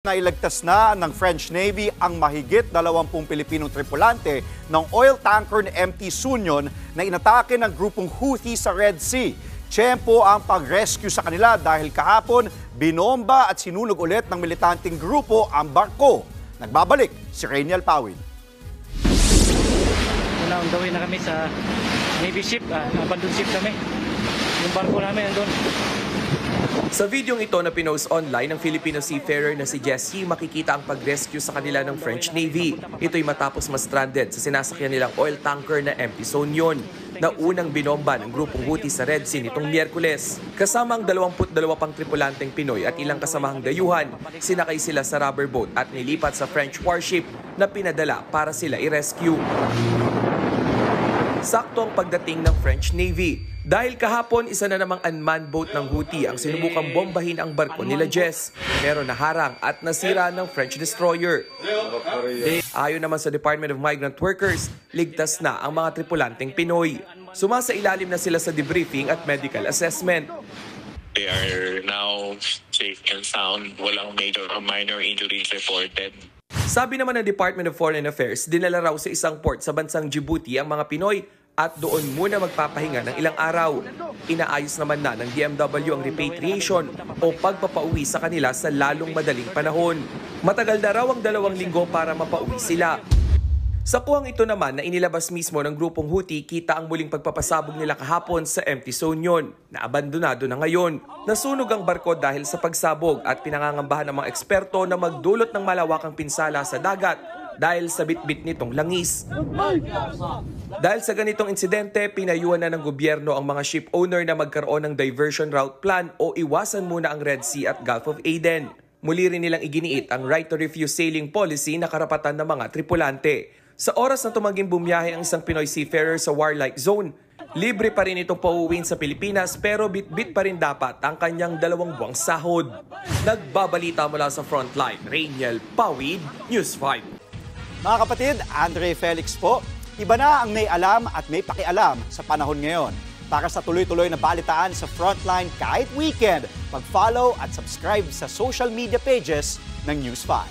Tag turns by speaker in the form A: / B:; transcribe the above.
A: Nailagtas na ng French Navy ang mahigit 20 Pilipinong tripulante ng oil tanker na MT Sunion na inatake ng grupong Houthi sa Red Sea. Tiyempo ang pag-rescue sa kanila dahil kahapon binomba at sinunog ulit ng militanteng grupo ang barko. Nagbabalik si Rainiel Pawin.
B: Una on the way na kami sa Navy ship, abandoned ship kami. Yung barko namin nandun.
C: Sa videong ito na pinost online ng Filipino seafarer na si Jessie, makikita ang pag-rescue sa kanila ng French Navy. Ito'y matapos ma-stranded sa sinasakyan nilang oil tanker na MT Sunion na unang binomba ng grupong Houthi sa Red Sea nitong Miyerkules. Kasama ang 22 pang tripulanteng Pinoy at ilang kasamahang dayuhan, sinakay sila sa rubber boat at nilipat sa French warship na pinadala para sila i-rescue. Sakto ang pagdating ng French Navy. Dahil kahapon, isa na namang unmanned boat ng Houthi ang sinubukang bombahin ang barko nila Jess. Pero naharang at nasira ng French destroyer. Ayon naman sa Department of Migrant Workers, ligtas na ang mga tripulanteng Pinoy. Sumasailalim na sila sa debriefing at medical assessment.
D: They are now safe and sound. Walang major or minor injuries reported.
C: Sabi naman ng Department of Foreign Affairs, dinala raw sa isang port sa bansang Djibouti ang mga Pinoy at doon muna magpapahinga ng ilang araw. Inaayos naman na ng DMW ang repatriation o pagpapauwi sa kanila sa lalong madaling panahon. Matagal na raw ang 2 linggo para mapauwi sila. Sa kuhang ito naman na inilabas mismo ng grupong Houthi, kita ang muling pagpapasabog nila kahapon sa MT Sunion na abandonado na ngayon. Nasunog ang barko dahil sa pagsabog at pinangangambahan ng mga eksperto na magdulot ng malawakang pinsala sa dagat dahil sa bitbit nitong langis. Dahil sa ganitong insidente, pinayuhan na ng gobyerno ang mga ship owner na magkaroon ng diversion route plan o iwasan muna ang Red Sea at Gulf of Aden. Muli rin nilang iginiit ang right to refuse sailing policy na karapatan ng mga tripulante. Sa oras na tumaging bumiyahe ang isang Pinoy seafarer sa warlike zone, libre pa rin itong pauwiin sa Pilipinas pero bitbit pa rin dapat ang kanyang 2 buwang sahod. Nagbabalita mula sa Frontline, Rainiel Pawid, News 5.
A: Mga kapatid, Andre Felix po. Iba na ang may alam at may pakialam sa panahon ngayon. Para sa tuloy-tuloy na balitaan sa Frontline kahit weekend, mag-follow at subscribe sa social media pages ng News 5.